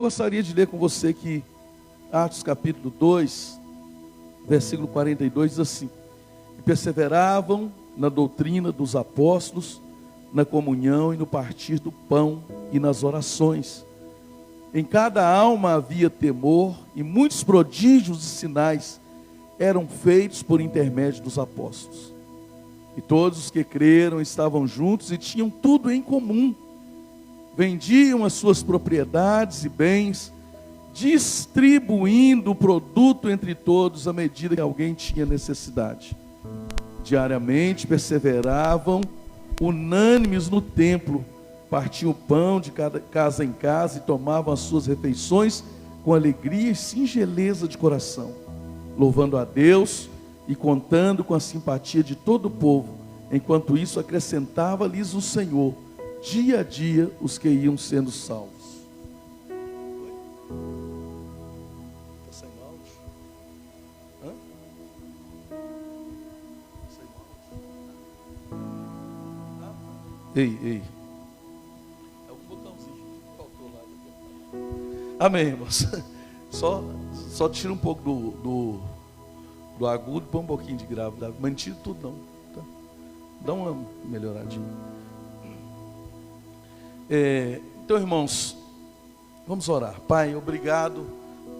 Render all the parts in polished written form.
gostaria de ler com você aqui Atos capítulo 2, versículo 42, diz assim: e perseveravam na doutrina dos apóstolos, na comunhão e no partir do pão e nas orações. Em cada alma havia temor, e muitos prodígios e sinais eram feitos por intermédio dos apóstolos. E todos os que creram estavam juntos e tinham tudo em comum. Vendiam as suas propriedades e bens, distribuindo o produto entre todos à medida que alguém tinha necessidade. Diariamente perseveravam unânimes no templo, partiam o pão de casa em casa e tomavam as suas refeições com alegria e singeleza de coração, louvando a Deus e contando com a simpatia de todo o povo. Enquanto isso, acrescentava-lhes o Senhor dia a dia os que iam sendo salvos. Está sem áudio? Hã? Sem áudio? Ei. É o botãozinho que faltou lá. Amém, irmãos. Só tira um pouco do agudo e põe um pouquinho de grave. Mas não tira tudo não. Tá? Dá uma melhoradinha. Então, irmãos, vamos orar. Pai, obrigado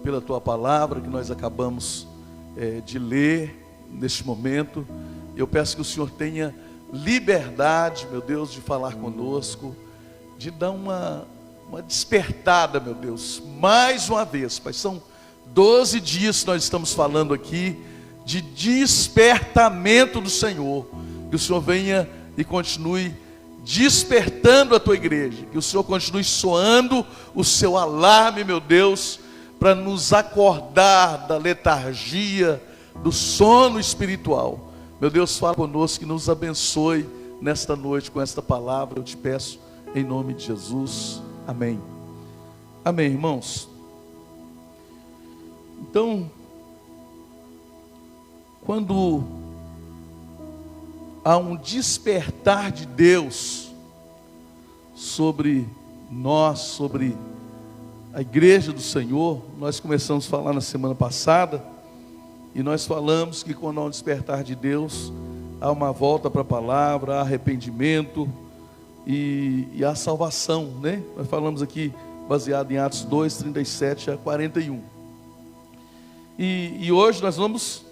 pela tua palavra que nós acabamos de ler neste momento. Eu peço que o Senhor tenha liberdade, meu Deus, de falar conosco, de dar uma despertada, meu Deus, mais uma vez, Pai. São 12 dias que nós estamos falando aqui de despertamento do Senhor. Que o Senhor venha e continue despertando a tua igreja, que o Senhor continue soando o seu alarme, meu Deus, para nos acordar da letargia, do sono espiritual. Meu Deus, fala conosco, que nos abençoe nesta noite com esta palavra, eu te peço em nome de Jesus, amém. Amém, irmãos. Então, quando há um despertar de Deus sobre nós, sobre a igreja do Senhor, nós começamos a falar na semana passada, e nós falamos que quando há um despertar de Deus, há uma volta para a palavra, há arrependimento e há salvação, né? Nós falamos aqui baseado em Atos 2, 37 a 41. E hoje nós vamos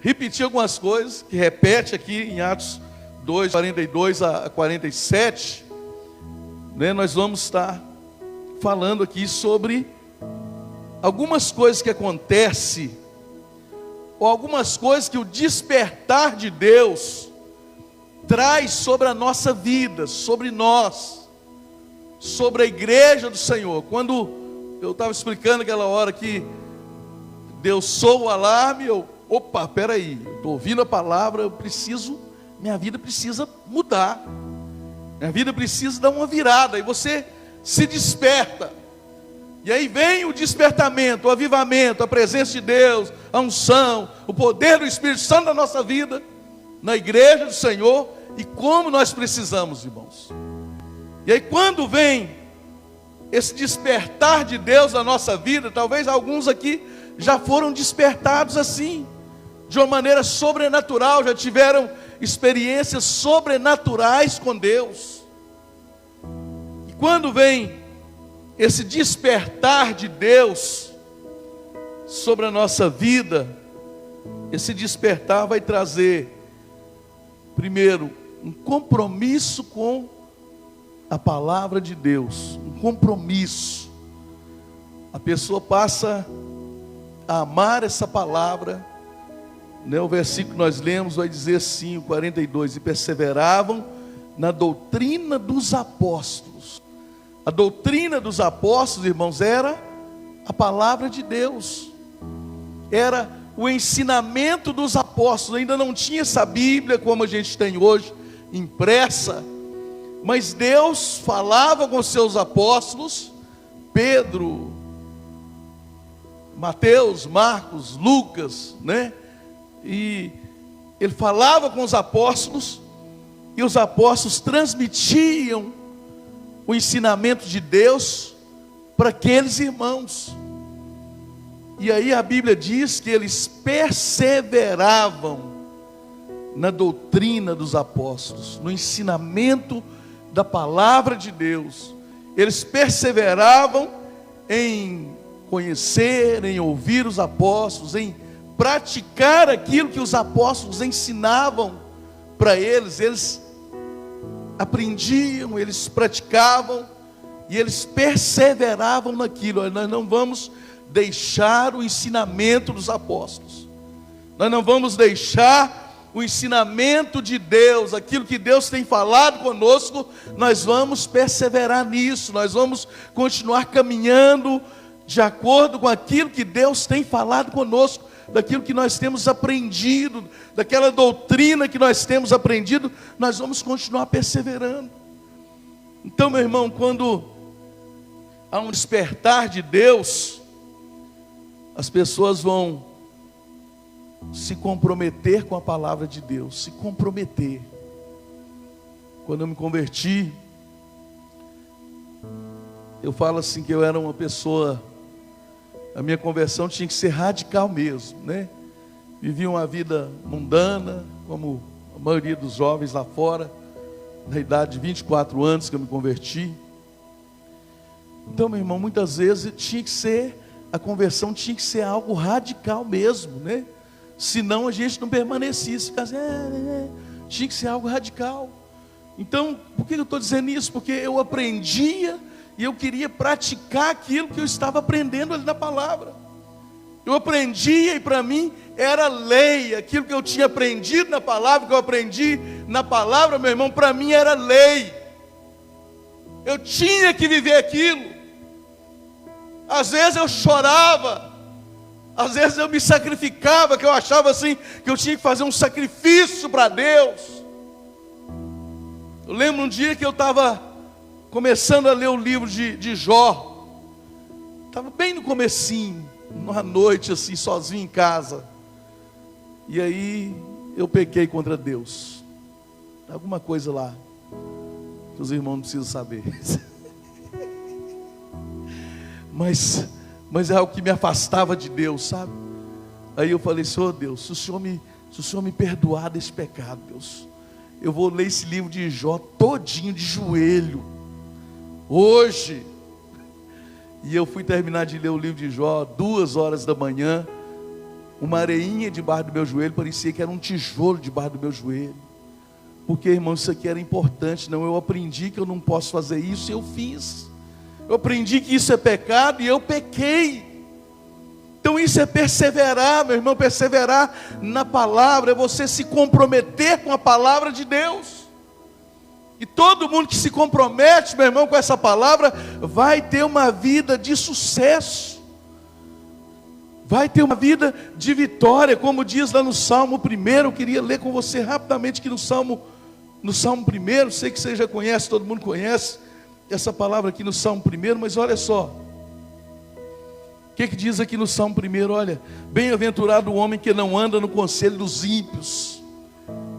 repetir algumas coisas que repete aqui em Atos 2, 42 a 47, né? Nós vamos estar falando aqui sobre algumas coisas que acontecem, ou algumas coisas que o despertar de Deus traz sobre a nossa vida, sobre nós, sobre a igreja do Senhor. Quando eu estava explicando aquela hora que Deus soa o alarme, opa, peraí, estou ouvindo a palavra, minha vida precisa mudar, minha vida precisa dar uma virada, e você se desperta, e aí vem o despertamento, o avivamento, a presença de Deus, a unção, o poder do Espírito Santo na nossa vida, na igreja do Senhor, e como nós precisamos, irmãos. E aí quando vem esse despertar de Deus na nossa vida, talvez alguns aqui já foram despertados assim, de uma maneira sobrenatural, já tiveram experiências sobrenaturais com Deus. E quando vem esse despertar de Deus sobre a nossa vida, esse despertar vai trazer, primeiro, um compromisso com a palavra de Deus, um compromisso. A pessoa passa a amar essa palavra, né? O versículo que nós lemos vai dizer assim, o 42, e perseveravam na doutrina dos apóstolos. A doutrina dos apóstolos, irmãos, era a palavra de Deus, era o ensinamento dos apóstolos. Ainda não tinha essa Bíblia como a gente tem hoje, impressa, mas Deus falava com seus apóstolos, Pedro, Mateus, Marcos, Lucas, né? E ele falava com os apóstolos, e os apóstolos transmitiam o ensinamento de Deus para aqueles irmãos. E aí a Bíblia diz que eles perseveravam na doutrina dos apóstolos, no ensinamento da palavra de Deus. Eles perseveravam em conhecer, em ouvir os apóstolos, em praticar aquilo que os apóstolos ensinavam para eles. Eles aprendiam, eles praticavam e eles perseveravam naquilo. Nós não vamos deixar o ensinamento dos apóstolos, nós não vamos deixar o ensinamento de Deus, aquilo que Deus tem falado conosco. Nós vamos perseverar nisso, nós vamos continuar caminhando de acordo com aquilo que Deus tem falado conosco, daquilo que nós temos aprendido, daquela doutrina que nós temos aprendido. Nós vamos continuar perseverando. Então, meu irmão, quando há um despertar de Deus, as pessoas vão se comprometer com a palavra de Deus, se comprometer. Quando eu me converti, eu falo assim que eu era uma pessoa, a minha conversão tinha que ser radical mesmo, né? Vivia uma vida mundana, como a maioria dos jovens lá fora, na idade de 24 anos que eu me converti. Então, meu irmão, muitas vezes a conversão tinha que ser algo radical mesmo, né? Senão a gente não permanecia, tinha que ser algo radical. Então, por que eu estou dizendo isso? Porque eu aprendia e eu queria praticar aquilo que eu estava aprendendo ali na palavra. Eu aprendia e para mim era lei, aquilo que eu tinha aprendido na palavra, que eu aprendi na palavra, meu irmão, para mim era lei. Eu tinha que viver aquilo. Às vezes eu chorava, às vezes eu me sacrificava, que eu achava assim, que eu tinha que fazer um sacrifício para Deus. Eu lembro um dia que eu estava começando a ler o livro de Jó. Estava bem no comecinho, uma noite assim, sozinho em casa. E aí eu pequei contra Deus. Alguma coisa lá que os irmãos não precisam saber. Mas é algo que me afastava de Deus, sabe? Aí eu falei, Senhor Deus, se o Senhor me perdoar desse pecado, Deus, eu vou ler esse livro de Jó todinho de joelho, hoje. E eu fui terminar de ler o livro de Jó 2 horas da manhã. Uma areinha debaixo do meu joelho, parecia que era um tijolo debaixo do meu joelho. Porque, irmão, isso aqui era importante. Não, eu aprendi que eu não posso fazer isso e eu fiz. Eu aprendi que isso é pecado e eu pequei. Então isso é perseverar, meu irmão. Perseverar na palavra é você se comprometer com a palavra de Deus. E todo mundo que se compromete, meu irmão, com essa palavra, vai ter uma vida de sucesso, vai ter uma vida de vitória, como diz lá no Salmo 1. Eu queria ler com você rapidamente aqui no Salmo 1, sei que você já conhece, todo mundo conhece essa palavra aqui no Salmo 1, mas olha só, o que diz aqui no Salmo 1? Olha, bem-aventurado o homem que não anda no conselho dos ímpios.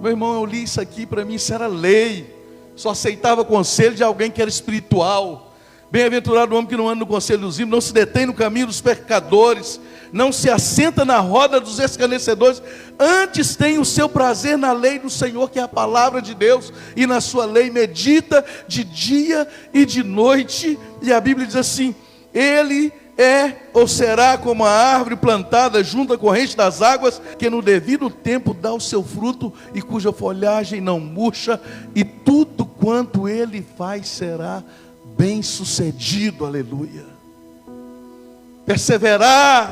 Meu irmão, eu li isso aqui, para mim isso era lei, só aceitava conselho de alguém que era espiritual. Bem-aventurado o homem que não anda no conselho dos ímpios, não se detém no caminho dos pecadores, não se assenta na roda dos escarnecedores, antes tem o seu prazer na lei do Senhor, que é a palavra de Deus, e na sua lei medita de dia e de noite. E a Bíblia diz assim: ele é ou será como a árvore plantada junto à corrente das águas, que no devido tempo dá o seu fruto, e cuja folhagem não murcha, e tudo quanto ele faz será bem sucedido. Aleluia. Perseverar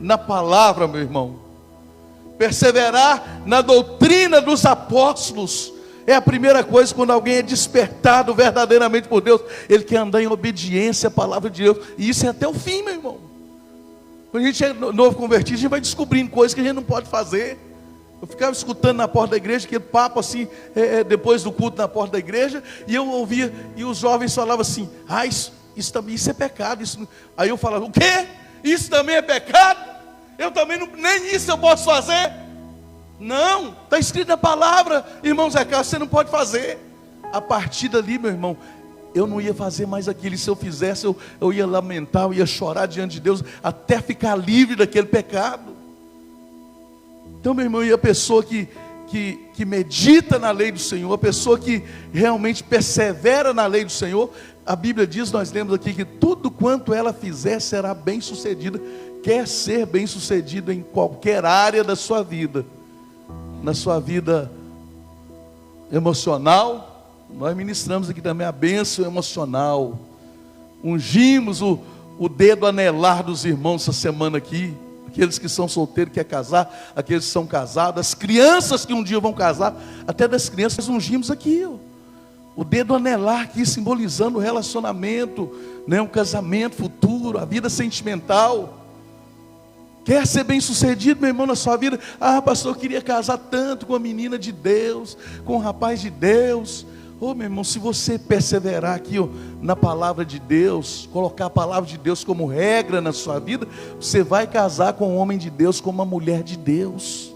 na palavra, meu irmão, perseverar na doutrina dos apóstolos, é a primeira coisa. Quando alguém é despertado verdadeiramente por Deus, ele quer andar em obediência à palavra de Deus, e isso é até o fim, meu irmão. Quando a gente é novo convertido, a gente vai descobrindo coisas que a gente não pode fazer. Eu ficava escutando na porta da igreja, aquele papo assim, depois do culto na porta da igreja, e eu ouvia, e os jovens falavam assim: isso também, isso é pecado. Isso... Aí eu falava: o quê? Isso também é pecado? Eu também não, nem isso eu posso fazer. Não, está escrito na palavra, irmão Zé Carlos, você não pode fazer. A partir dali, meu irmão, eu não ia fazer mais aquilo. E se eu fizesse, eu ia lamentar, eu ia chorar diante de Deus, até ficar livre daquele pecado. Então, meu irmão, e a pessoa que medita na lei do Senhor, a pessoa que realmente persevera na lei do Senhor, a Bíblia diz, nós lemos aqui, que tudo quanto ela fizer será bem sucedida. Quer ser bem sucedido em qualquer área da sua vida, na sua vida emocional. Nós ministramos aqui também a bênção emocional, ungimos o dedo anelar dos irmãos essa semana aqui, aqueles que são solteiros, querem casar, aqueles que são casados, as crianças que um dia vão casar, até das crianças ungimos aqui, ó, o dedo anelar aqui, simbolizando o relacionamento, né, um casamento futuro, a vida sentimental. Quer ser bem sucedido, meu irmão, na sua vida? Ah, pastor, eu queria casar tanto com a menina de Deus, com o rapaz de Deus. Oh, meu irmão, se você perseverar aqui, ó, na palavra de Deus, colocar a palavra de Deus como regra na sua vida, você vai casar com um homem de Deus, com uma mulher de Deus.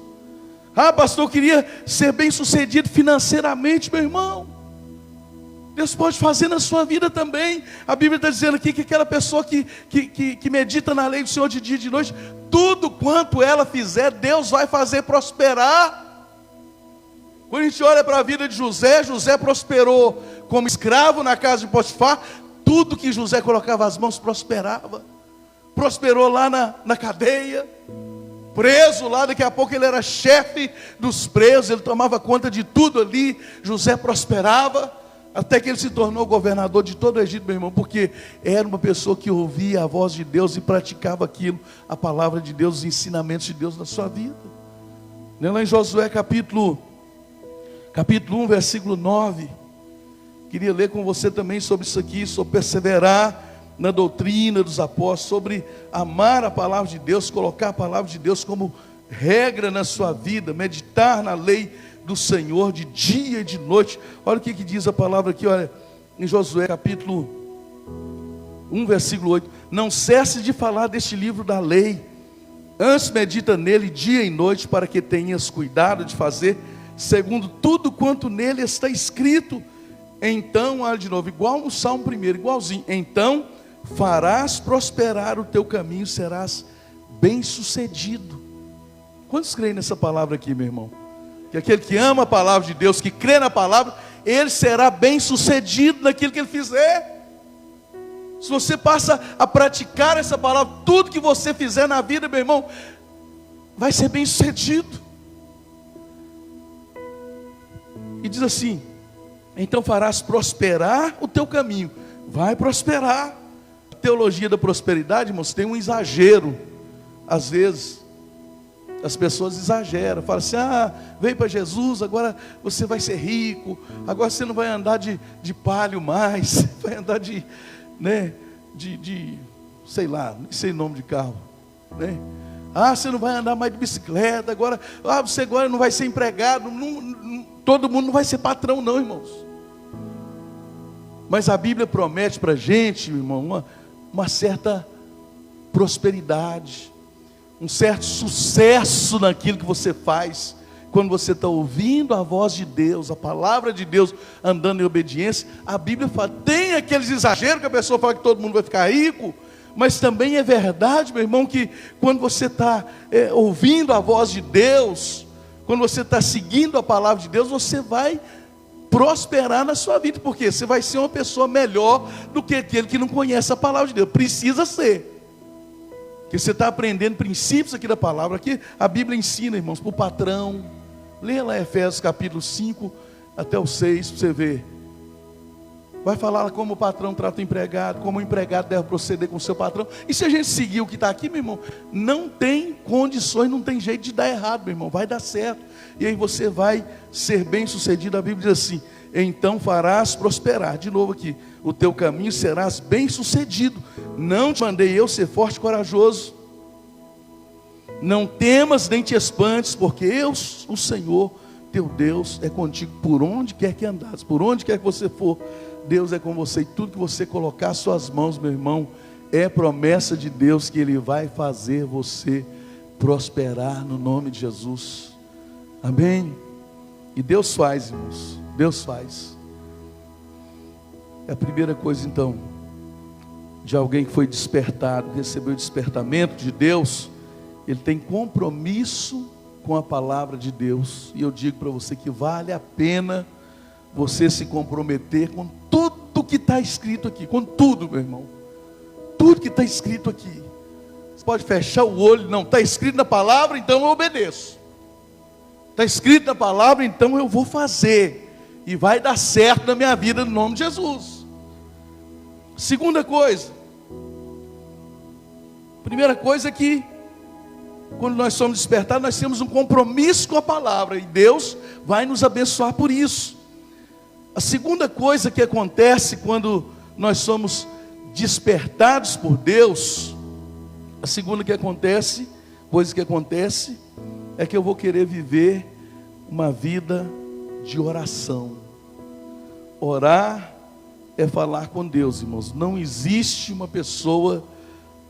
Ah, pastor, eu queria ser bem sucedido financeiramente, meu irmão. Deus pode fazer na sua vida também. A Bíblia está dizendo aqui que aquela pessoa que medita na lei do Senhor de dia e de noite, tudo quanto ela fizer, Deus vai fazer prosperar. Quando a gente olha para a vida de José, José prosperou como escravo na casa de Potifar. Tudo que José colocava as mãos prosperava. Prosperou lá na cadeia, preso lá, daqui a pouco ele era chefe dos presos, ele tomava conta de tudo ali. José prosperava, até que ele se tornou governador de todo o Egito, meu irmão, porque era uma pessoa que ouvia a voz de Deus e praticava aquilo, a palavra de Deus, os ensinamentos de Deus na sua vida. Lá em Josué capítulo 1, versículo 9, queria ler com você também sobre isso aqui, sobre perseverar na doutrina dos apóstolos, sobre amar a palavra de Deus, colocar a palavra de Deus como regra na sua vida, meditar na lei do Senhor de dia e de noite. Olha o que diz a palavra aqui, olha, em Josué capítulo 1, versículo 8. Não cesse de falar deste livro da lei, antes medita nele dia e noite, para que tenhas cuidado de fazer segundo tudo quanto nele está escrito. Então, olha de novo, igual no Salmo 1, igualzinho. Então farás prosperar o teu caminho, serás bem sucedido. Quantos creem nessa palavra aqui, meu irmão? Que aquele que ama a palavra de Deus, que crê na palavra, ele será bem sucedido naquilo que ele fizer. Se você passa a praticar essa palavra, tudo que você fizer na vida, meu irmão, vai ser bem sucedido. E diz assim: então farás prosperar o teu caminho. Vai prosperar. A teologia da prosperidade, irmãos, tem um exagero. Às vezes as pessoas exageram, falam assim: ah, veio para Jesus, agora você vai ser rico, agora você não vai andar de palio mais, vai andar sei lá, nem sei o nome de carro, né? Ah, você não vai andar mais de bicicleta, agora, você agora não vai ser empregado, todo mundo não vai ser patrão não, irmãos. Mas a Bíblia promete para a gente, irmão, uma certa prosperidade, um certo sucesso naquilo que você faz, quando você está ouvindo a voz de Deus, a palavra de Deus, andando em obediência. A Bíblia fala, tem aqueles exageros que a pessoa fala que todo mundo vai ficar rico, mas também é verdade, meu irmão, que quando você está ouvindo a voz de Deus, quando você está seguindo a palavra de Deus, você vai prosperar na sua vida, porque você vai ser uma pessoa melhor do que aquele que não conhece a palavra de Deus. Precisa ser. Porque você está aprendendo princípios aqui da palavra. Aqui a Bíblia ensina, irmãos, para o patrão. Leia lá Efésios capítulo 5 até o 6, para você ver. Vai falar como o patrão trata o empregado, como o empregado deve proceder com o seu patrão. E se a gente seguir o que está aqui, meu irmão, não tem condições, não tem jeito de dar errado, meu irmão. Vai dar certo. E aí você vai ser bem sucedido. A Bíblia diz assim: então farás prosperar. De novo aqui: o teu caminho serás bem sucedido. Não te mandei eu ser forte e corajoso. Não temas nem te espantes, porque eu, o Senhor teu Deus, é contigo por onde quer que andares, por onde quer que você for. Deus é com você, e tudo que você colocar as suas mãos, meu irmão, é promessa de Deus que Ele vai fazer você prosperar no nome de Jesus. Amém? E Deus faz, irmãos, Deus faz. É a primeira coisa então, de alguém que foi despertado, recebeu o despertamento de Deus, ele tem compromisso com a palavra de Deus. E eu digo para você que vale a pena você se comprometer com tudo que está escrito aqui, com tudo, meu irmão, tudo que está escrito aqui. Você pode fechar o olho, não, está escrito na palavra, então eu obedeço. Está escrito na palavra, então eu vou fazer, e vai dar certo na minha vida, no nome de Jesus. Segunda coisa, primeira coisa é que, quando nós somos despertados, nós temos um compromisso com a palavra, e Deus vai nos abençoar por isso. A segunda coisa que acontece quando nós somos despertados por Deus, a segunda coisa que acontece, é que eu vou querer viver uma vida de oração. Orar é falar com Deus, irmãos. Não existe uma pessoa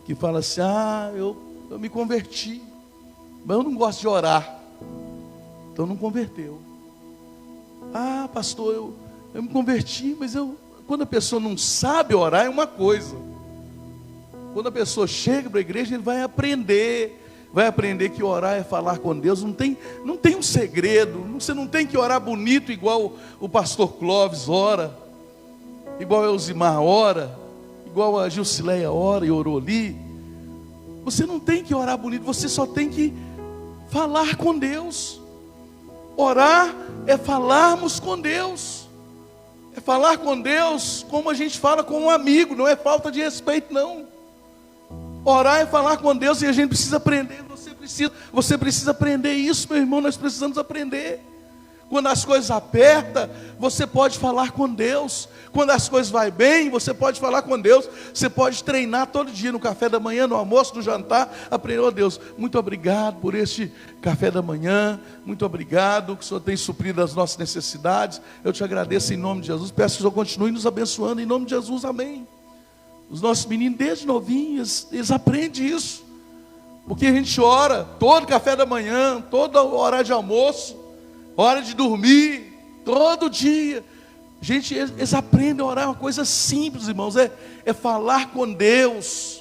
que fala assim: eu me converti, mas eu não gosto de orar, então não converteu. Pastor, eu me converti, mas quando a pessoa não sabe orar é uma coisa. Quando a pessoa chega para a igreja, ele vai aprender que orar é falar com Deus. Não tem um segredo. Você não tem que orar bonito igual o pastor Clóvis ora, igual a Elzimar ora, igual a Gilcileia ora e orou ali. Você não tem que orar bonito, você só tem que falar com Deus. Orar é falarmos com Deus. É falar com Deus como a gente fala com um amigo, não é falta de respeito, não. Orar é falar com Deus, e a gente precisa aprender. Você precisa aprender isso, meu irmão. Nós precisamos aprender. Quando as coisas apertam, você pode falar com Deus. Quando as coisas vão bem, você pode falar com Deus. Você pode treinar todo dia, no café da manhã, no almoço, no jantar. Aprender, Deus, muito obrigado por este café da manhã. Muito obrigado que o Senhor tem suprido as nossas necessidades. Eu te agradeço em nome de Jesus. Peço que o Senhor continue nos abençoando em nome de Jesus, amém. Os nossos meninos, desde novinhos, eles aprendem isso. Porque a gente ora todo café da manhã, toda hora de almoço, hora de dormir, todo dia. Gente, eles aprendem a orar, é uma coisa simples, irmãos. É falar com Deus.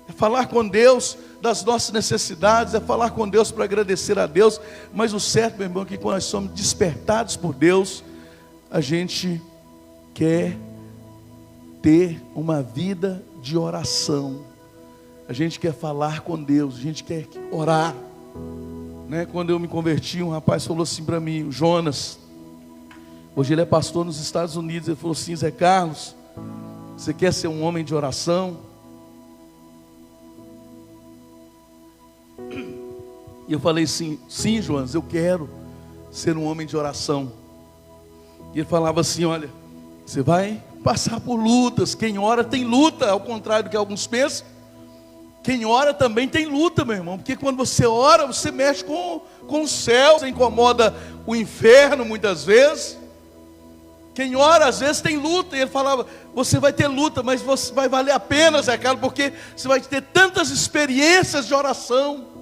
É falar com Deus das nossas necessidades. É falar com Deus para agradecer a Deus. Mas o certo, meu irmão, é que quando nós somos despertados por Deus, a gente quer ter uma vida de oração. A gente quer falar com Deus, a gente quer orar, né? Quando eu me converti, um rapaz falou assim para mim, o Jonas, hoje ele é pastor nos Estados Unidos. Ele falou assim: Zé Carlos, você quer ser um homem de oração? E eu falei assim: sim, Jonas, eu quero ser um homem de oração. E ele falava assim: olha, você vai passar por lutas. Quem ora tem luta, ao contrário do que alguns pensam. Quem ora também tem luta, meu irmão. Porque quando você ora, você mexe com o céu. Você incomoda o inferno muitas vezes. Quem ora às vezes tem luta. E ele falava: você vai ter luta, mas você vai valer a pena, Zé Carlos, porque você vai ter tantas experiências de oração.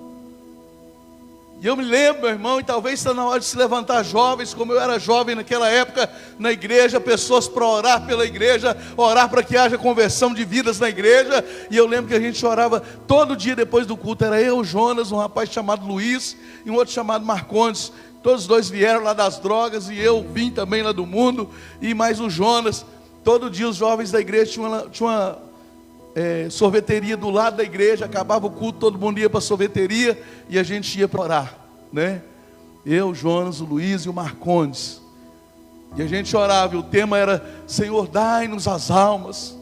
E eu me lembro, meu irmão, e talvez está na hora de se levantar jovens, como eu era jovem naquela época, na igreja, pessoas para orar pela igreja, orar para que haja conversão de vidas na igreja. E eu lembro que a gente orava todo dia depois do culto. Era eu, Jonas, um rapaz chamado Luiz e um outro chamado Marcondes. Todos os dois vieram lá das drogas, e eu vim também lá do mundo, e mais o Jonas. Todo dia os jovens da igreja tinham uma sorveteria do lado da igreja. Acabava o culto, todo mundo ia para a sorveteria e a gente ia para orar, né? Eu, Jonas, o Luiz e o Marcondes. E a gente orava, e o tema era: Senhor, dai-nos as almas.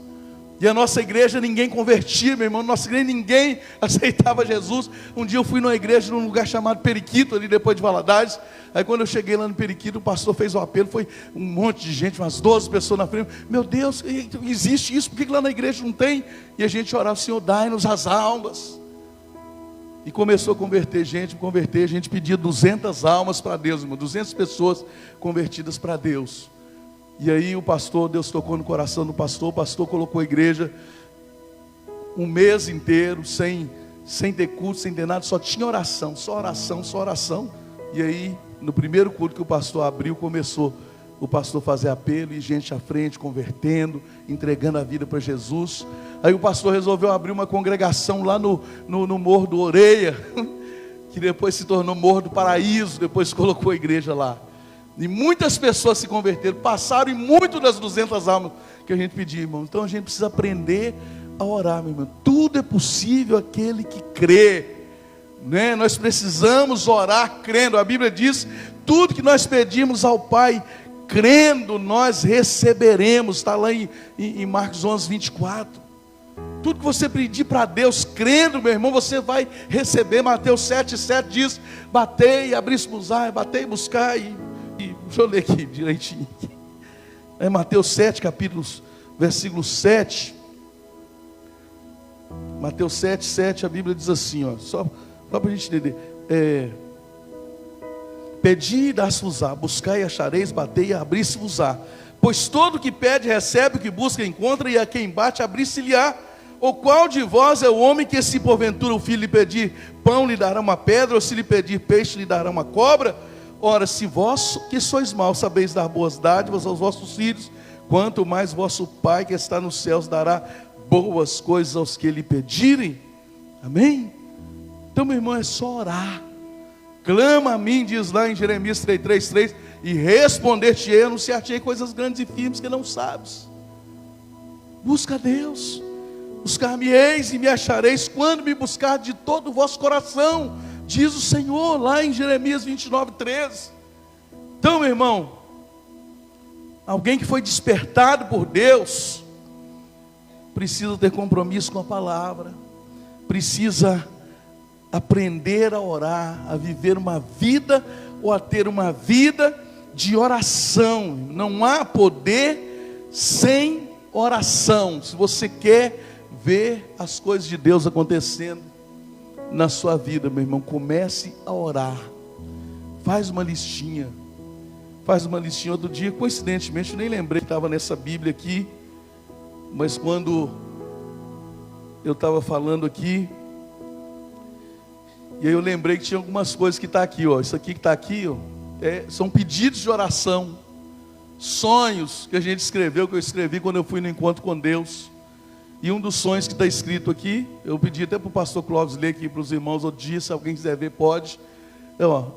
E a nossa igreja ninguém convertia, meu irmão. Nossa igreja ninguém aceitava Jesus. Um dia eu fui numa igreja num lugar chamado Periquito, ali depois de Valadares. Aí quando eu cheguei lá no Periquito, o pastor fez o apelo. Foi um monte de gente, umas 12 pessoas na frente. Meu Deus, existe isso? Por que lá na igreja não tem? E a gente orava: Senhor, dai-nos as almas. E começou a converter gente. A gente pedia 200 almas para Deus, irmão. 200 pessoas convertidas para Deus. E aí o pastor, Deus tocou no coração do pastor. O pastor colocou a igreja um mês inteiro, sem ter culto, sem ter nada. Só tinha oração, só oração, só oração. E aí, no primeiro culto que o pastor abriu, começou o pastor fazer apelo e gente à frente, convertendo, entregando a vida para Jesus. Aí o pastor resolveu abrir uma congregação lá no Morro do Oreia, que depois se tornou Morro do Paraíso, depois colocou a igreja lá. E muitas pessoas se converteram, passaram em muito das 200 almas que a gente pediu, irmão. Então a gente precisa aprender a orar, meu irmão. Tudo é possível aquele que crê, né? Nós precisamos orar crendo. A Bíblia diz, tudo que nós pedimos ao Pai, crendo, nós receberemos. Está lá em Marcos 11, 24. Tudo que você pedir para Deus, crendo, meu irmão, você vai receber. Mateus 7, 7 diz, batei e abri-se-vos-á, batei e buscar deixa eu ler aqui direitinho. É Mateus 7, versículo 7. Mateus 7, 7, a Bíblia diz assim, ó, só para a gente entender. Pedi e dá-se-vos-á, buscai e achareis, batei e abri-se-vos-á. Pois todo que pede recebe, o que busca encontra, e a quem bate abrir-se-lhe-á. Ou qual de vós é o homem que, se porventura o filho lhe pedir pão, lhe dará uma pedra, ou se lhe pedir peixe, lhe dará uma cobra? Ora, se vós que sois maus sabeis dar boas dádivas aos vossos filhos, quanto mais vosso Pai que está nos céus dará boas coisas aos que lhe pedirem. Amém? Então, meu irmão, é só orar. Clama a mim, diz lá em Jeremias 3:3, e responder-te-ei, anunciar-te-ei coisas grandes e firmes que não sabes. Busca a Deus. Buscar-me-eis e me achareis quando me buscar de todo o vosso coração, diz o Senhor lá em Jeremias 29:13. Então, meu irmão, alguém que foi despertado por Deus precisa ter compromisso com a palavra, precisa aprender a orar, a viver uma vida, ou a ter uma vida de oração. Não há poder sem oração. Se você quer ver as coisas de Deus acontecendo na sua vida, meu irmão, comece a orar. Faz uma listinha. Outro dia, coincidentemente, eu nem lembrei que estava nessa Bíblia aqui, mas quando eu estava falando aqui, e aí eu lembrei que tinha algumas coisas que está aqui, ó. Isso aqui que está aqui, ó, são pedidos de oração, sonhos que a gente escreveu, que eu escrevi quando eu fui no encontro com Deus. E um dos sonhos que está escrito aqui, eu pedi até para o pastor Clóvis ler aqui para os irmãos outro dia, se alguém quiser ver, pode.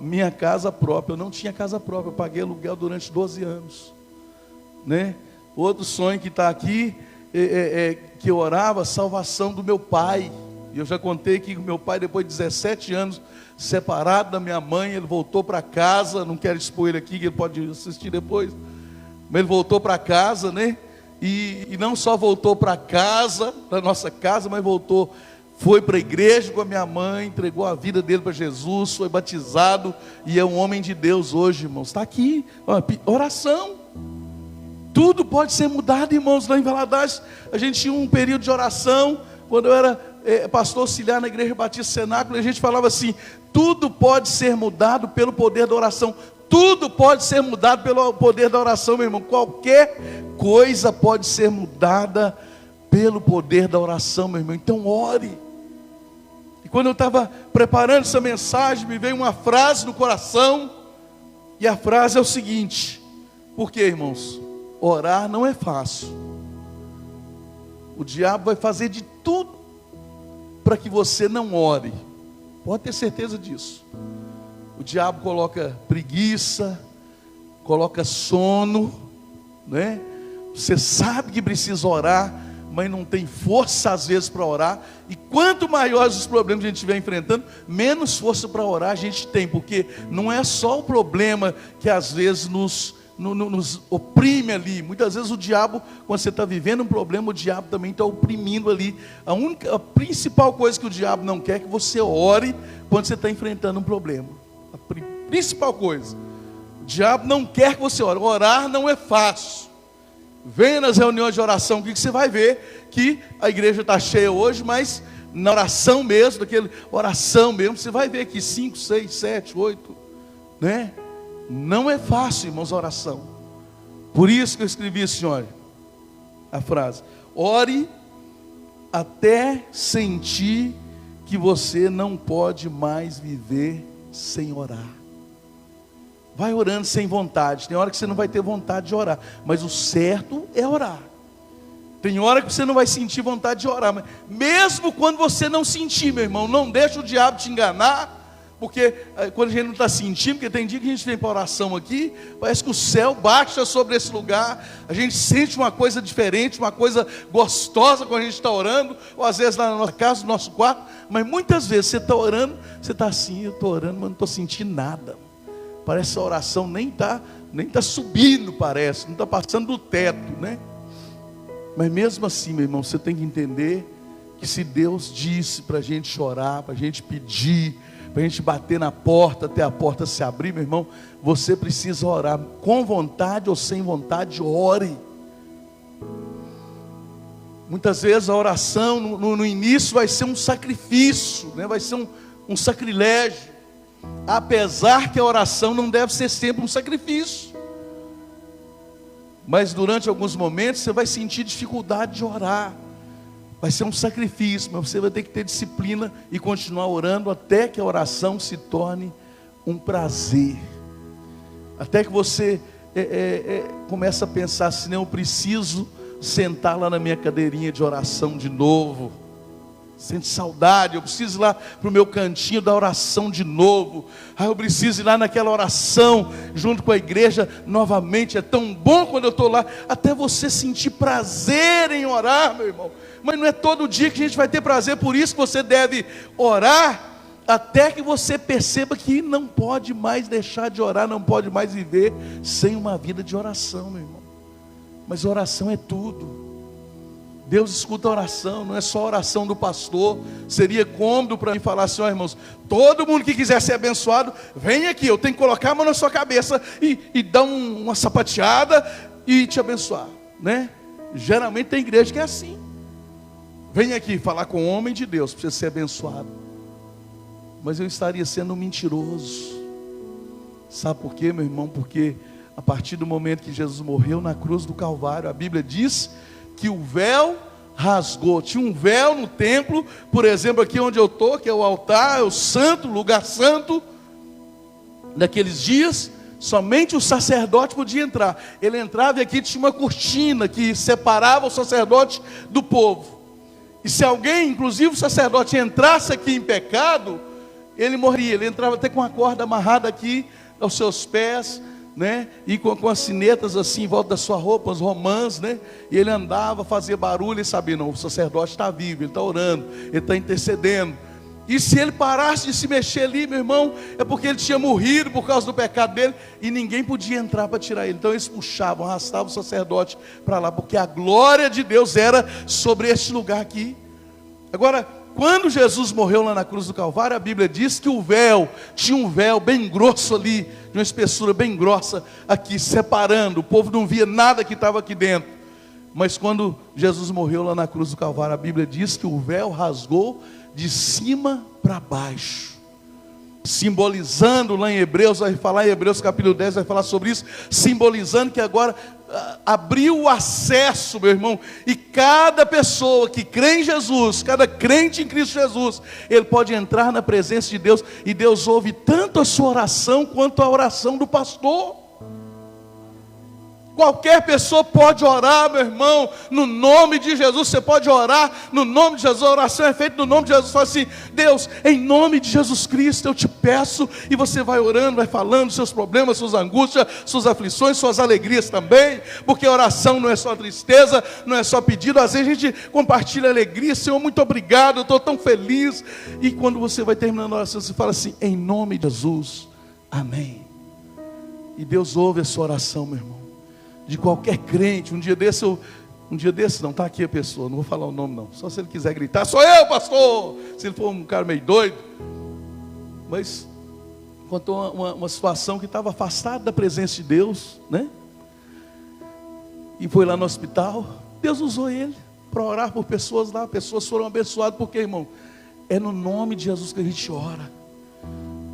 Minha casa própria. Eu não tinha casa própria, eu paguei aluguel durante 12 anos, né? Outro sonho que está aqui, que eu orava a salvação do meu pai. E eu já contei que o meu pai, depois de 17 anos separado da minha mãe, ele voltou para casa. Não quero expor ele aqui, que ele pode assistir depois, mas ele voltou para casa, né? E não só voltou para casa, para nossa casa, mas foi para a igreja com a minha mãe, entregou a vida dele para Jesus, foi batizado e é um homem de Deus hoje, irmãos. Está aqui, oração. Tudo pode ser mudado, irmãos. Lá em Valadares a gente tinha um período de oração, quando eu era pastor auxiliar na igreja Batista Cenáculo, a gente falava assim: tudo pode ser mudado pelo poder da oração. Tudo pode ser mudado pelo poder da oração, meu irmão. Qualquer coisa pode ser mudada pelo poder da oração, meu irmão. Então ore. E quando eu estava preparando essa mensagem, me veio uma frase no coração. E a frase é o seguinte: por quê, irmãos? Orar não é fácil. O diabo vai fazer de tudo para que você não ore. Pode ter certeza disso. O diabo coloca preguiça, coloca sono, né? Você sabe que precisa orar, mas não tem força às vezes para orar. E quanto maiores os problemas que a gente estiver enfrentando, menos força para orar a gente tem. Porque não é só o problema que às vezes nos oprime ali. Muitas vezes o diabo, quando você está vivendo um problema, o diabo também está oprimindo ali. A principal coisa que o diabo não quer é que você ore quando você está enfrentando um problema. A principal coisa. O diabo não quer que você ore. Orar não é fácil. Venha nas reuniões de oração, que você vai ver que a igreja está cheia hoje, mas na oração mesmo, você vai ver que 5, 6, 7, 8, né? Não é fácil, irmãos, a oração. Por isso que eu escrevi assim, olha, a frase: ore até sentir que você não pode mais viver sem orar. vai orando sem vontade. Tem hora que você não vai ter vontade de orar, mas o certo é orar. Tem hora que você não vai sentir vontade de orar, mas mesmo quando você não sentir, meu irmão, não deixa o diabo te enganar. Porque quando a gente não está sentindo, porque tem dia que a gente vem para oração aqui, parece que o céu baixa sobre esse lugar, a gente sente uma coisa diferente, uma coisa gostosa quando a gente está orando, ou às vezes lá na nossa casa, no nosso quarto, mas muitas vezes você está orando, você está assim, eu estou orando, mas não estou sentindo nada. Parece que a oração nem tá subindo, parece, não está passando do teto, né? Mas mesmo assim, meu irmão, você tem que entender que se Deus disse para a gente chorar, para a gente pedir, para a gente bater na porta até a porta se abrir, meu irmão, você precisa orar com vontade ou sem vontade, ore. Muitas vezes a oração no início vai ser um sacrifício, né? Vai ser um sacrilégio, apesar que a oração não deve ser sempre um sacrifício, mas durante alguns momentos você vai sentir dificuldade de orar. Vai ser um sacrifício, mas você vai ter que ter disciplina e continuar orando até que a oração se torne um prazer. Até que você comece a pensar assim, eu preciso sentar lá na minha cadeirinha de oração de novo. Sente saudade, eu preciso ir lá para o meu cantinho da oração de novo. Eu preciso ir lá naquela oração junto com a igreja novamente. É tão bom quando eu estou lá, até você sentir prazer em orar, meu irmão. Mas não é todo dia que a gente vai ter prazer, por isso que você deve orar até que você perceba que não pode mais deixar de orar, não pode mais viver sem uma vida de oração, meu irmão. Mas oração é tudo. Deus escuta a oração, não é só a oração do pastor. Seria cômodo para mim falar assim, ó irmãos, todo mundo que quiser ser abençoado, vem aqui, eu tenho que colocar a mão na sua cabeça e dar uma sapateada e te abençoar, né? Geralmente tem igreja que é assim. Vem aqui falar com o homem de Deus para você ser abençoado. Mas eu estaria sendo mentiroso. Sabe por quê, meu irmão? Porque a partir do momento que Jesus morreu na cruz do Calvário, a Bíblia diz que o véu rasgou. Tinha um véu no templo, por exemplo, aqui onde eu estou, que é o altar, é o santo, lugar santo. Naqueles dias, somente o sacerdote podia entrar. Ele entrava e aqui tinha uma cortina que separava o sacerdote do povo. E se alguém, inclusive o sacerdote, entrasse aqui em pecado, ele morria. Ele entrava até com a corda amarrada aqui aos seus pés, né? E com as sinetas assim em volta da sua roupa, as romãs, né? E ele andava, fazia barulho e sabia, não, o sacerdote está vivo, ele está orando, ele está intercedendo. E se ele parasse de se mexer ali, meu irmão, é porque ele tinha morrido por causa do pecado dele, e ninguém podia entrar para tirar ele. Então eles puxavam, arrastavam o sacerdote para lá, porque a glória de Deus era sobre este lugar aqui. Agora, quando Jesus morreu lá na cruz do Calvário, a Bíblia diz que o véu, tinha um véu bem grosso ali, de uma espessura bem grossa aqui, separando, o povo não via nada que estava aqui dentro. Mas quando Jesus morreu lá na cruz do Calvário, a Bíblia diz que o véu rasgou de cima para baixo, simbolizando lá em Hebreus, vai falar em Hebreus capítulo 10, vai falar sobre isso, simbolizando que agora abriu o acesso, meu irmão, e cada pessoa que crê em Jesus, cada crente em Cristo Jesus, ele pode entrar na presença de Deus, e Deus ouve tanto a sua oração, quanto a oração do pastor. Qualquer pessoa pode orar, meu irmão, no nome de Jesus. Você pode orar no nome de Jesus. A oração é feita no nome de Jesus. Fala assim, Deus, em nome de Jesus Cristo eu te peço. E você vai orando, vai falando seus problemas, suas angústias, suas aflições, suas alegrias também. Porque a oração não é só tristeza, não é só pedido. Às vezes a gente compartilha alegria. Senhor, muito obrigado, eu estou tão feliz. E quando você vai terminando a oração, você fala assim, em nome de Jesus, amém. E Deus ouve a sua oração, meu irmão. De qualquer crente. Um dia desse não, está aqui a pessoa, não vou falar o nome não, só se ele quiser gritar, sou eu, pastor, se ele for um cara meio doido. Mas contou uma situação que estava afastado da presença de Deus, né? E foi lá no hospital. Deus usou ele para orar por pessoas lá. Pessoas foram abençoadas, porque, irmão, é no nome de Jesus que a gente ora.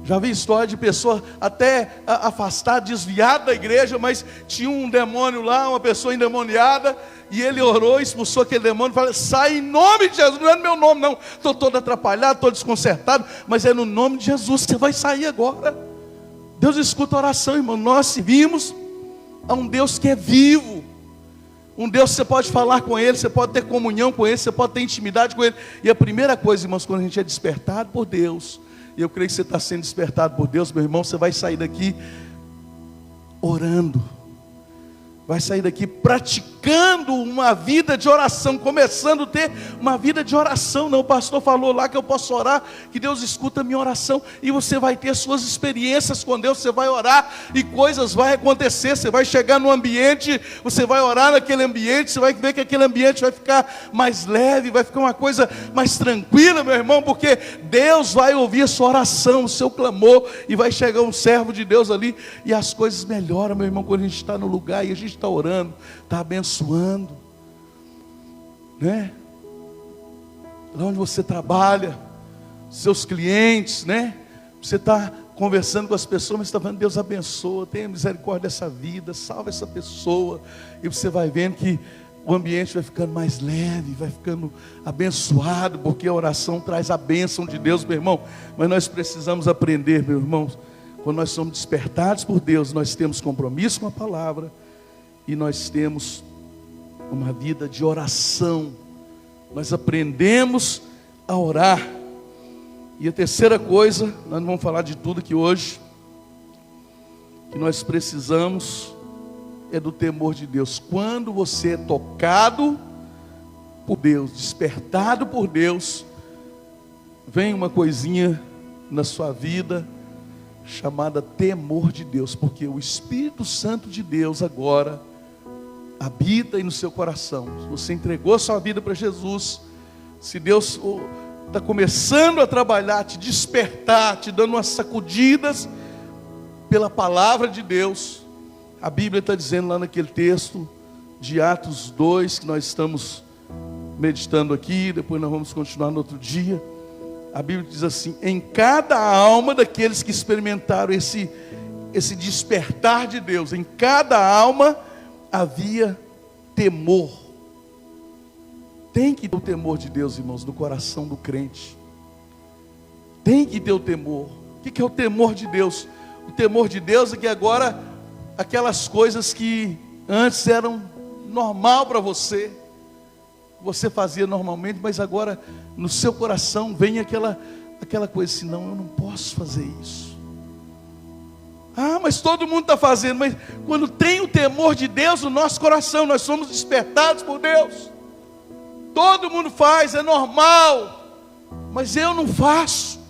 Já vi história de pessoa até afastada, desviada da igreja, mas tinha um demônio lá, uma pessoa endemoniada, e ele orou, expulsou aquele demônio, e falou, sai em nome de Jesus. Não é no meu nome não, estou todo atrapalhado, estou desconcertado, mas é no nome de Jesus, você vai sair agora. Deus escuta a oração, irmão. Nós servimos a um Deus que é vivo. Um Deus que você pode falar com Ele, você pode ter comunhão com Ele, você pode ter intimidade com Ele. E a primeira coisa, irmãos, quando a gente é despertado por Deus, e eu creio que você está sendo despertado por Deus, meu irmão, você vai sair daqui orando. Vai sair daqui praticando uma vida de oração, começando a ter uma vida de oração. Não, o pastor falou lá que eu posso orar, que Deus escuta a minha oração, e você vai ter suas experiências com Deus. Você vai orar e coisas vão acontecer. Você vai chegar no ambiente, você vai orar naquele ambiente, você vai ver que aquele ambiente vai ficar mais leve, vai ficar uma coisa mais tranquila, meu irmão, porque Deus vai ouvir a sua oração, o seu clamor, e vai chegar um servo de Deus ali, e as coisas melhoram, meu irmão, quando a gente está no lugar e a gente está orando, está abençoando, né? Lá onde você trabalha, seus clientes, né? Você está conversando com as pessoas, mas está falando, Deus abençoa, tenha misericórdia dessa vida, salva essa pessoa, e você vai vendo que o ambiente vai ficando mais leve, vai ficando abençoado, porque a oração traz a bênção de Deus, meu irmão. Mas nós precisamos aprender, meu irmão, quando nós somos despertados por Deus, nós temos compromisso com a palavra, e nós temos uma vida de oração. Nós aprendemos a orar. E a terceira coisa, nós não vamos falar de tudo aqui hoje, que nós precisamos é do temor de Deus. Quando você é tocado por Deus, despertado por Deus, vem uma coisinha na sua vida chamada temor de Deus, porque o Espírito Santo de Deus agora habita aí no seu coração. Se você entregou a sua vida para Jesus, se Deus está começando a trabalhar, te despertar, te dando umas sacudidas pela palavra de Deus, a Bíblia está dizendo lá naquele texto de Atos 2, que nós estamos meditando aqui, depois nós vamos continuar no outro dia. A Bíblia diz assim: em cada alma daqueles que experimentaram esse despertar de Deus, em cada alma havia temor. Tem que ter o temor de Deus, irmãos, no coração do crente. Tem que ter o temor. O que é o temor de Deus? O temor de Deus é que agora aquelas coisas que antes eram normal para você, você fazia normalmente, mas agora no seu coração vem aquela coisa assim: não, eu não posso fazer isso. Ah, mas todo mundo está fazendo. Mas quando tem o temor de Deus no nosso coração, nós somos despertados por Deus. Todo mundo faz, é normal, mas eu não faço.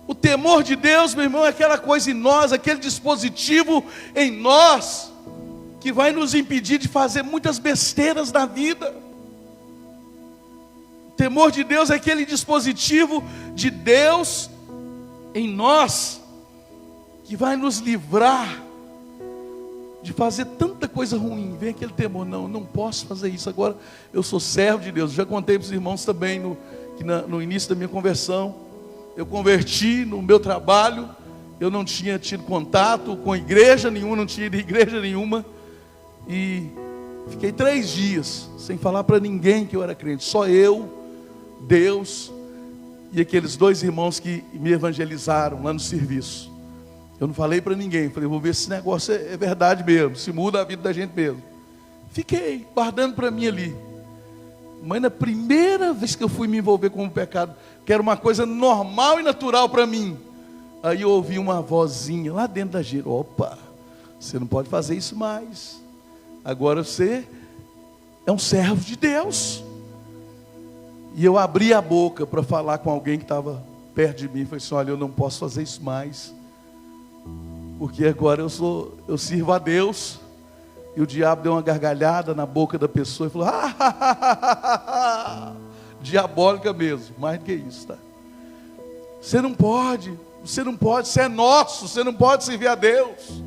O temor de Deus, meu irmão, é aquela coisa em nós, aquele dispositivo em nós, que vai nos impedir de fazer muitas besteiras na vida. O temor de Deus é aquele dispositivo de Deus em nós, que vai nos livrar de fazer tanta coisa ruim. Vem aquele temor: não, não posso fazer isso, agora eu sou servo de Deus. Já contei para os irmãos também, no início da minha conversão, eu converti no meu trabalho, eu não tinha tido contato com igreja nenhuma, não tinha ido em igreja nenhuma, e fiquei 3 dias, sem falar para ninguém que eu era crente, só eu, Deus, e aqueles 2 irmãos que me evangelizaram lá no serviço. Eu não falei para ninguém, falei: vou ver se esse negócio é verdade mesmo, se muda a vida da gente mesmo. Fiquei guardando para mim ali. Mas na primeira vez que eu fui me envolver com o pecado, que era uma coisa normal e natural para mim, aí eu ouvi uma vozinha lá dentro da gente: opa, você não pode fazer isso mais, agora você é um servo de Deus. E eu abri a boca para falar com alguém que estava perto de mim, falei assim: olha, eu não posso fazer isso mais, porque agora eu sirvo a Deus. E o diabo deu uma gargalhada na boca da pessoa e falou: diabólica mesmo, mais do que isso, tá? Você não pode, você é nosso, você não pode servir a Deus.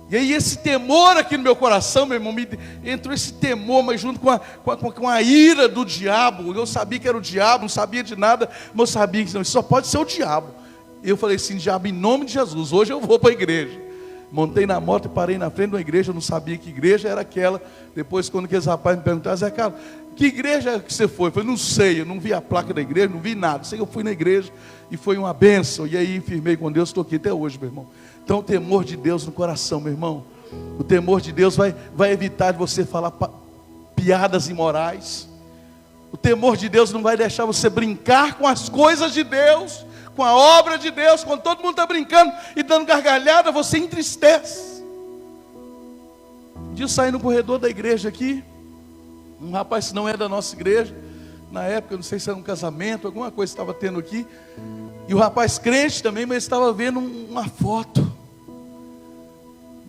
E aí esse temor aqui no meu coração, meu irmão, entrou esse temor, mas junto com a ira do diabo. Eu sabia que era o diabo, não sabia de nada, mas eu sabia que não, isso só pode ser o diabo. Eu falei assim: diabo, em nome de Jesus, hoje eu vou para a igreja. Montei na moto e parei na frente de uma igreja. Eu não sabia que igreja era aquela. Depois, quando aqueles rapazes me perguntaram: Zé Carlos, que igreja que você foi? Eu falei: não sei, eu não vi a placa da igreja, não vi nada. Sei que eu fui na igreja e foi uma bênção. E aí firmei com Deus, estou aqui até hoje, meu irmão. Então o temor de Deus no coração, meu irmão. O temor de Deus vai evitar de você falar piadas imorais. O temor de Deus não vai deixar você brincar com as coisas de Deus, com a obra de Deus. Quando todo mundo está brincando e dando gargalhada, você entristece. Um dia eu saí no corredor da igreja aqui, um rapaz que não é da nossa igreja, na época, eu não sei se era um casamento, alguma coisa estava tendo aqui, e o rapaz crente também, mas estava vendo uma foto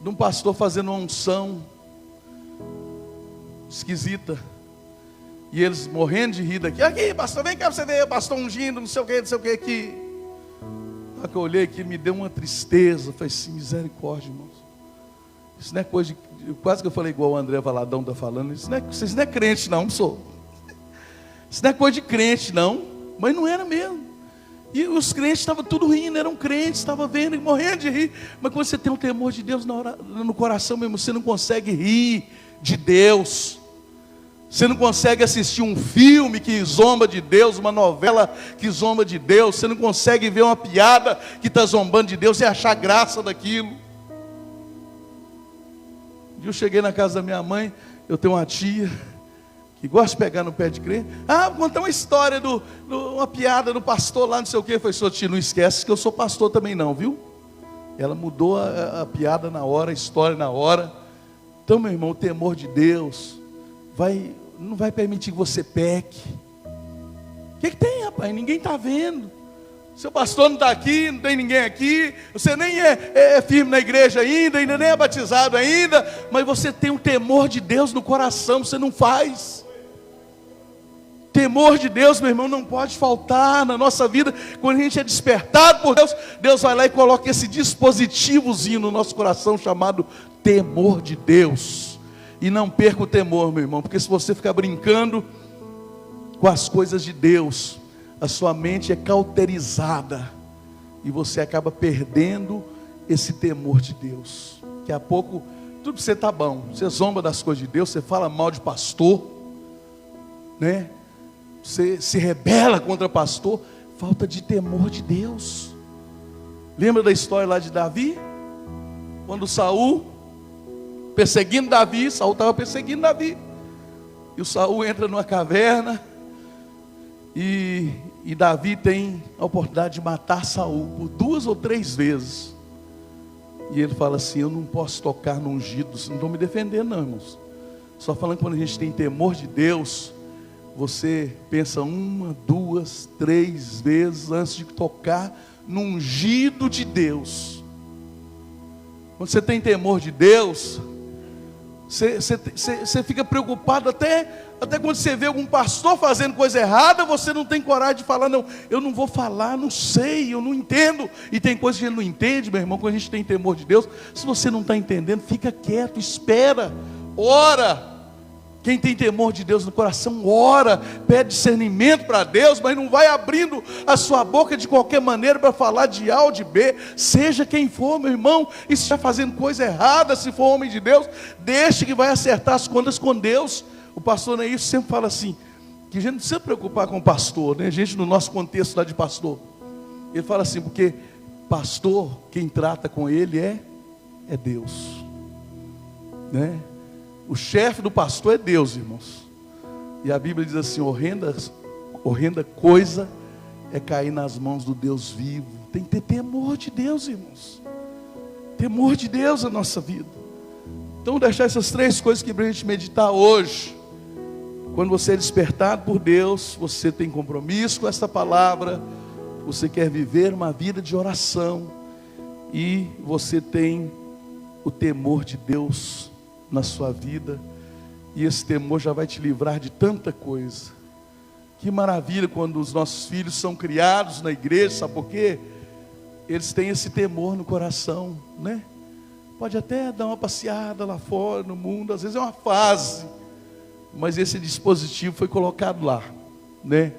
de um pastor fazendo uma unção esquisita, e eles morrendo de rir daqui: aqui pastor, vem cá pra você ver o pastor ungindo, não sei o que aqui. Na hora que eu olhei aqui, me deu uma tristeza. Eu falei assim: misericórdia, irmãos, isso não é coisa de... Quase que eu falei igual o André Valadão está falando: vocês não é crente não, sou. Isso não é coisa de crente não. Mas não era mesmo. E os crentes estavam tudo rindo, eram crentes, estavam vendo e morrendo de rir. Mas quando você tem um temor de Deus no coração mesmo, você não consegue rir de Deus. Você não consegue assistir um filme que zomba de Deus, uma novela que zomba de Deus. Você não consegue ver uma piada que está zombando de Deus e achar graça daquilo. Eu cheguei na casa da minha mãe, eu tenho uma tia que gosta de pegar no pé de crente. Vou contar uma história, uma piada do pastor lá, não sei o que. Eu falei: sua tia, não esquece que eu sou pastor também não, viu? Ela mudou a piada na hora, a história na hora. Então, meu irmão, o temor de Deus não vai permitir que você peque. O que tem, rapaz? Ninguém está vendo. Seu pastor não está aqui, não tem ninguém aqui. Você nem é firme na igreja ainda nem é batizado ainda. Mas você tem um temor de Deus no coração, você não faz. Temor de Deus, meu irmão, não pode faltar na nossa vida. Quando a gente é despertado por Deus, Deus vai lá e coloca esse dispositivozinho no nosso coração chamado temor de Deus. E não perca o temor, meu irmão, porque se você ficar brincando com as coisas de Deus, a sua mente é cauterizada e você acaba perdendo esse temor de Deus. Daqui a pouco tudo para você está bom, você zomba das coisas de Deus, você fala mal de pastor, né? Você se rebela contra pastor, falta de temor de Deus. Lembra da história lá de Davi? Quando Saul perseguindo Davi, Saul estava perseguindo Davi, e o Saul entra numa caverna, e Davi tem a oportunidade de matar Saul por 2 ou 3 vezes, e ele fala assim: eu não posso tocar no ungido. Vocês não estão me defendendo não, irmãos, só falando que quando a gente tem temor de Deus, você pensa 1, 2, 3 vezes antes de tocar no ungido de Deus. Quando você tem temor de Deus, você fica preocupado até quando você vê algum pastor fazendo coisa errada, você não tem coragem de falar: não, eu não vou falar, não sei, eu não entendo. E tem coisas que a gente não entende, meu irmão. Quando a gente tem temor de Deus, se você não está entendendo, fica quieto, espera, ora. Quem tem temor de Deus no coração, ora, pede discernimento para Deus, mas não vai abrindo a sua boca de qualquer maneira para falar de A ou de B, seja quem for, meu irmão. E se está fazendo coisa errada, se for homem de Deus, deixe que vai acertar as contas com Deus. O pastor Neil sempre fala assim, que a gente não precisa preocupar com o pastor, né? A gente no nosso contexto lá de pastor, ele fala assim, porque pastor, quem trata com ele é Deus, né? O chefe do pastor é Deus, irmãos. E a Bíblia diz assim: horrenda coisa é cair nas mãos do Deus vivo. Tem que ter temor de Deus, irmãos. Temor de Deus na nossa vida. Então deixar essas 3 coisas que para a gente meditar hoje. Quando você é despertado por Deus, você tem compromisso com essa palavra, você quer viver uma vida de oração, e você tem o temor de Deus na sua vida, e esse temor já vai te livrar de tanta coisa. Que maravilha quando os nossos filhos são criados na igreja, sabe por quê? Eles têm esse temor no coração, né? Pode até dar uma passeada lá fora no mundo, às vezes é uma fase, mas esse dispositivo foi colocado lá, né?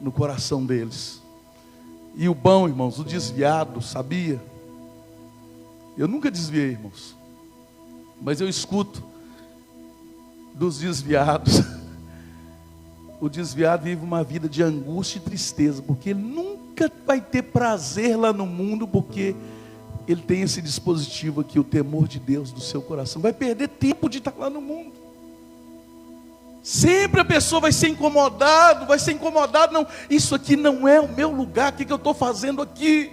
No coração deles. E o bom, irmãos, o desviado, sabia? Eu nunca desviei, irmãos, mas eu escuto dos desviados. O desviado vive uma vida de angústia e tristeza, porque ele nunca vai ter prazer lá no mundo, porque ele tem esse dispositivo aqui, o temor de Deus no seu coração. Vai perder tempo de estar lá no mundo. Sempre a pessoa vai ser incomodado, não, isso aqui não é o meu lugar, o que eu estou fazendo aqui?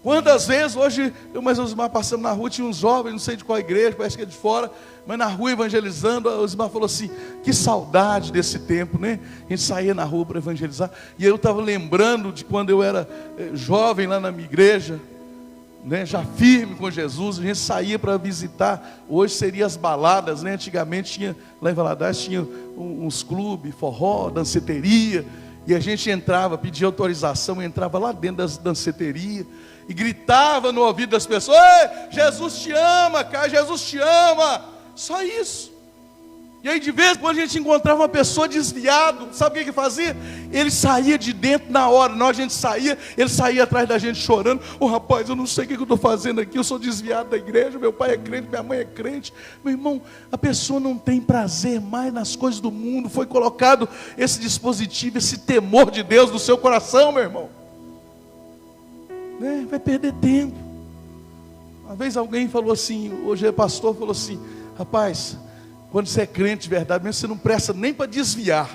Quantas vezes, hoje, eu mais Osmar passando na rua, tinha uns jovens, não sei de qual igreja, parece que é de fora, mas na rua evangelizando, o Osmar falou assim, que saudade desse tempo, né? A gente saía na rua para evangelizar, e eu estava lembrando de quando eu era jovem lá na minha igreja, né, já firme com Jesus, a gente saía para visitar, hoje seria as baladas, né? Antigamente tinha, lá em Valadares tinha uns clubes, forró, danceteria, e a gente entrava, pedia autorização, entrava lá dentro das danceterias, e gritava no ouvido das pessoas, ei, Jesus te ama, cara, Jesus te ama, só isso. E aí de vez em quando a gente encontrava uma pessoa desviado, sabe o que fazia? Ele saía de dentro na hora, nós a gente saía, ele saía atrás da gente chorando, rapaz, eu não sei o que eu estou fazendo aqui, eu sou desviado da igreja, meu pai é crente, minha mãe é crente. Meu irmão, a pessoa não tem prazer mais nas coisas do mundo, foi colocado esse dispositivo, esse temor de Deus no seu coração, meu irmão. Vai perder tempo. Uma vez alguém falou assim, hoje é pastor, falou assim, rapaz, quando você é crente de verdade, mesmo você não presta nem para desviar,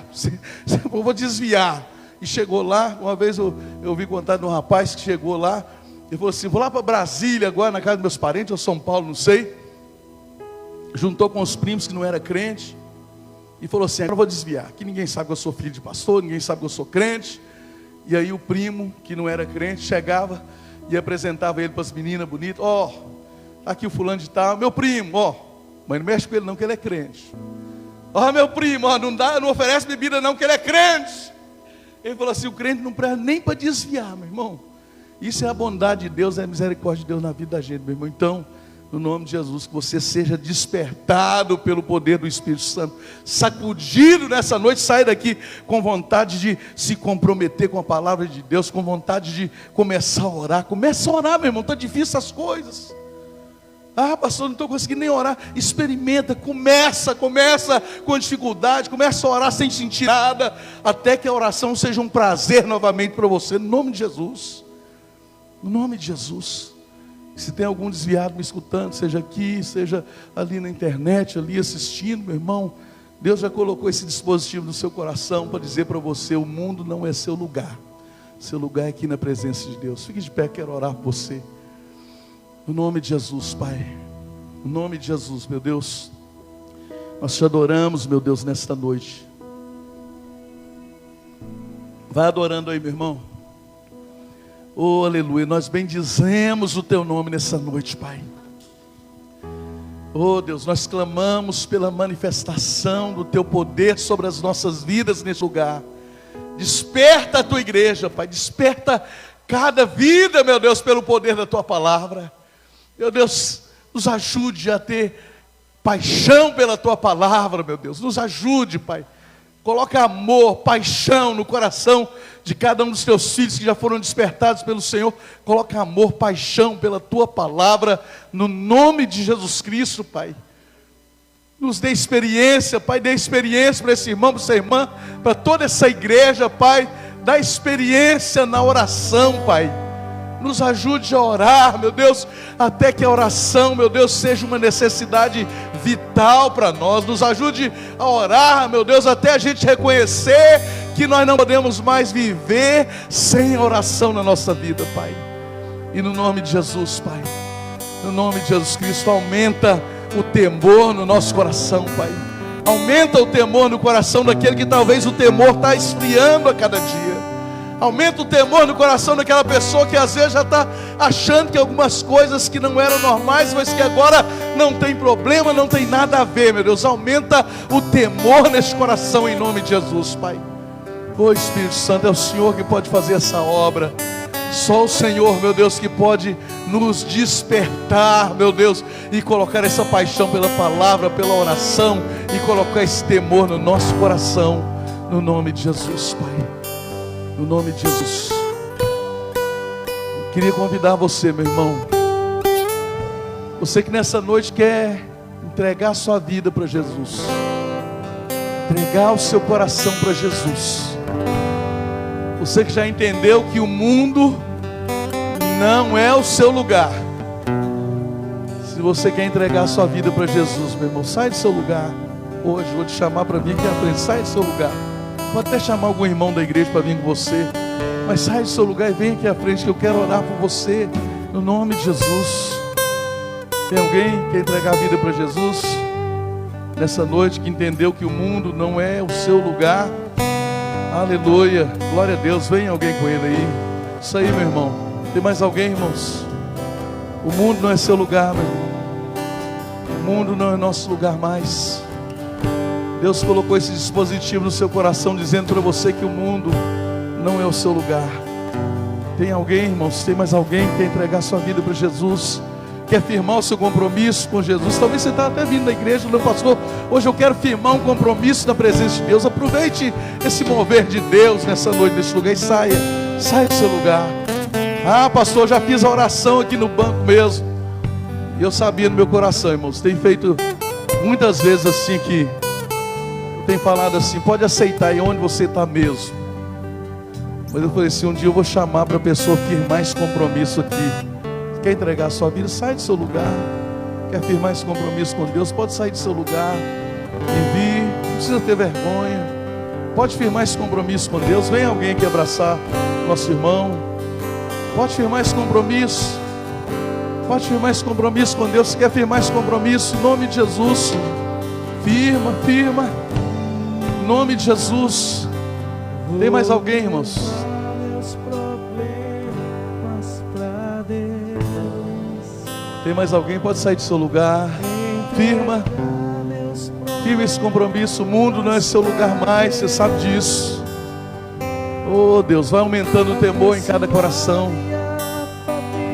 eu vou desviar. E chegou lá, uma vez eu ouvi contar de um rapaz que chegou lá, ele falou assim, vou lá para Brasília agora, na casa dos meus parentes, ou São Paulo, não sei. Juntou com os primos que não era crente, e falou assim, agora eu vou desviar, que ninguém sabe que eu sou filho de pastor, ninguém sabe que eu sou crente. E aí o primo, que não era crente, chegava e apresentava ele para as meninas bonitas, aqui o fulano de tal, meu primo, mas não mexe com ele não, que ele é crente. Meu primo, não oferece bebida não, que ele é crente. Ele falou assim, o crente não presta nem para desviar, meu irmão. Isso é a bondade de Deus, é a misericórdia de Deus na vida da gente, meu irmão. Então, no nome de Jesus, que você seja despertado pelo poder do Espírito Santo, sacudido nessa noite, saia daqui com vontade de se comprometer com a palavra de Deus, com vontade de começar a orar. Começa a orar, meu irmão, está difícil as coisas. Pastor, não estou conseguindo nem orar. Experimenta, começa com dificuldade, começa a orar sem sentir nada, até que a oração seja um prazer novamente para você, no nome de Jesus. No nome de Jesus. Se tem algum desviado me escutando, seja aqui, seja ali na internet, ali assistindo, meu irmão, Deus já colocou esse dispositivo no seu coração para dizer para você, o mundo não é seu lugar é aqui na presença de Deus. Fique de pé, quero orar por você. No nome de Jesus, Pai, no nome de Jesus, meu Deus, nós te adoramos, meu Deus, nesta noite. Vai adorando aí, meu irmão. Aleluia, nós bendizemos o teu nome nessa noite, Pai. Deus, nós clamamos pela manifestação do teu poder sobre as nossas vidas nesse lugar. Desperta a tua igreja, Pai, desperta cada vida, meu Deus, pelo poder da tua palavra. Meu Deus, nos ajude a ter paixão pela tua palavra, meu Deus, nos ajude, Pai. Coloca amor, paixão no coração de cada um dos teus filhos que já foram despertados pelo Senhor. Coloca amor, paixão pela tua palavra, no nome de Jesus Cristo, Pai. Nos dê experiência, Pai, dê experiência para esse irmão, para essa irmã, para toda essa igreja, Pai. Dá experiência na oração, Pai. Nos ajude a orar, meu Deus, até que a oração, meu Deus, seja uma necessidade vital para nós. Nos ajude a orar, meu Deus, até a gente reconhecer que nós não podemos mais viver sem a oração na nossa vida, Pai. E no nome de Jesus, Pai, no nome de Jesus Cristo, aumenta o temor no nosso coração, Pai. Aumenta o temor no coração daquele que talvez o temor está esfriando a cada dia. Aumenta o temor no coração daquela pessoa que às vezes já está achando que algumas coisas que não eram normais, mas que agora não tem problema, não tem nada a ver, meu Deus. Aumenta o temor neste coração em nome de Jesus, Pai. Espírito Santo, é o Senhor que pode fazer essa obra. Só o Senhor, meu Deus, que pode nos despertar, meu Deus, e colocar essa paixão pela palavra, pela oração, e colocar esse temor no nosso coração, no nome de Jesus, Pai. No nome de Jesus. Queria convidar você, meu irmão, Você que nessa noite quer entregar a sua vida para Jesus, entregar o seu coração para Jesus. Você que já entendeu que o mundo não é o seu lugar. Se você quer entregar a sua vida para Jesus, meu irmão, sai do seu lugar. Hoje vou te chamar para vir aqui à frente. Sai do seu lugar. Pode até chamar algum irmão da igreja para vir com você, mas sai do seu lugar e vem aqui à frente, que eu quero orar por você, no nome de Jesus. Tem alguém que quer entregar a vida para Jesus nessa noite, que entendeu que o mundo não é o seu lugar? Aleluia, glória a Deus. Vem alguém com ele aí. Isso aí, meu irmão. Tem mais alguém, irmãos? O mundo não é seu lugar, meu irmão. O mundo não é nosso lugar mais. Deus colocou esse dispositivo no seu coração, dizendo para você que o mundo não é o seu lugar. Tem alguém, irmãos? Tem mais alguém que quer entregar sua vida para Jesus? Quer firmar o seu compromisso com Jesus? Talvez você está até vindo da igreja, meu pastor, hoje eu quero firmar um compromisso na presença de Deus. Aproveite esse mover de Deus nessa noite, nesse lugar, e saia do seu lugar. Ah, pastor, já fiz a oração aqui no banco mesmo. E eu sabia no meu coração, irmãos, tem feito muitas vezes assim, que eu tenho falado assim, pode aceitar aí onde você está mesmo. Mas eu falei assim, um dia eu vou chamar para a pessoa firmar esse compromisso aqui. Quer entregar a sua vida? Sai do seu lugar. Quer firmar esse compromisso com Deus? Pode sair do seu lugar e vir. Não precisa ter vergonha. Pode firmar esse compromisso com Deus. Vem alguém aqui abraçar nosso irmão. Pode firmar esse compromisso. Pode firmar esse compromisso com Deus. Se quer firmar esse compromisso, em nome de Jesus, firma. Em nome de Jesus. Tem mais alguém, irmãos? Tem mais alguém? Pode sair do seu lugar. Firma esse compromisso. O mundo não é seu lugar mais, você sabe disso. Oh Deus, vai aumentando o temor em cada coração,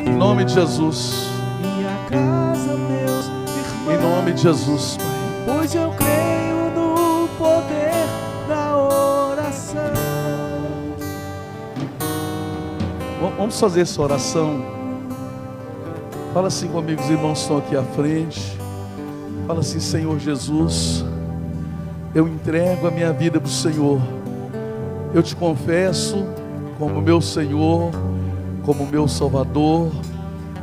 em nome de Jesus. Em nome de Jesus, Pai. Pois eu creio no poder da oração. Vamos fazer essa oração. Fala assim comigo, os irmãos estão aqui à frente. Fala assim: Senhor Jesus, eu entrego a minha vida para o Senhor. Eu te confesso como meu Senhor, como meu Salvador,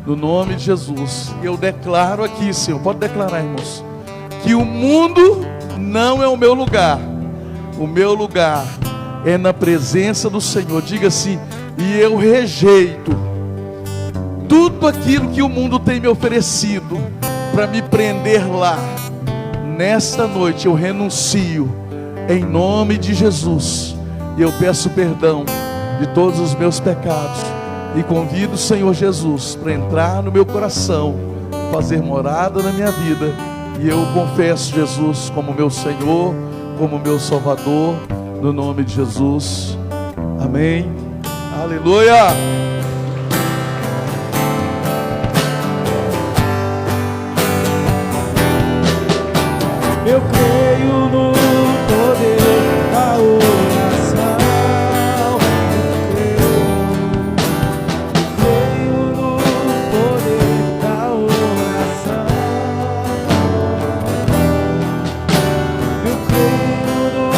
no nome de Jesus. Eu declaro aqui, Senhor, pode declarar, irmãos, que o mundo não é o meu lugar. O meu lugar é na presença do Senhor. Diga assim: e eu rejeito tudo aquilo que o mundo tem me oferecido para me prender lá. Nesta noite eu renuncio em nome de Jesus, e eu peço perdão de todos os meus pecados e convido o Senhor Jesus para entrar no meu coração, fazer morada na minha vida, e eu confesso Jesus como meu Senhor, como meu Salvador, no nome de Jesus. Amém. Aleluia. Eu creio no poder da oração. Eu creio no poder da oração. Eu creio no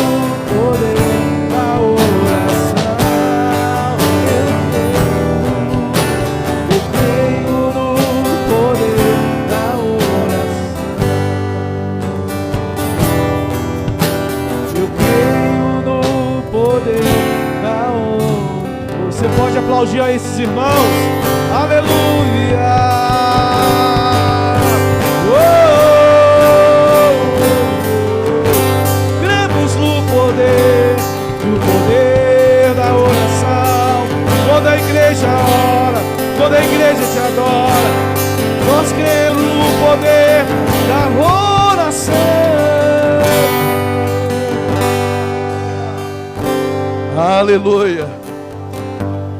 poder da oração. Eu creio no poder da oração. Você pode aplaudir a esses irmãos. Aleluia. Cremos no poder da oração. Toda a igreja ora, toda a igreja te adora. Nós cremos no poder da oração. Aleluia.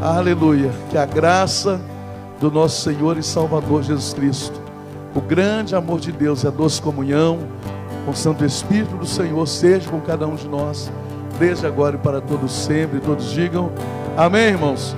Aleluia. Que a graça do nosso Senhor e Salvador Jesus Cristo, o grande amor de Deus e a doce comunhão com o Santo Espírito do Senhor seja com cada um de nós, desde agora e para todos sempre. Todos digam amém, irmãos.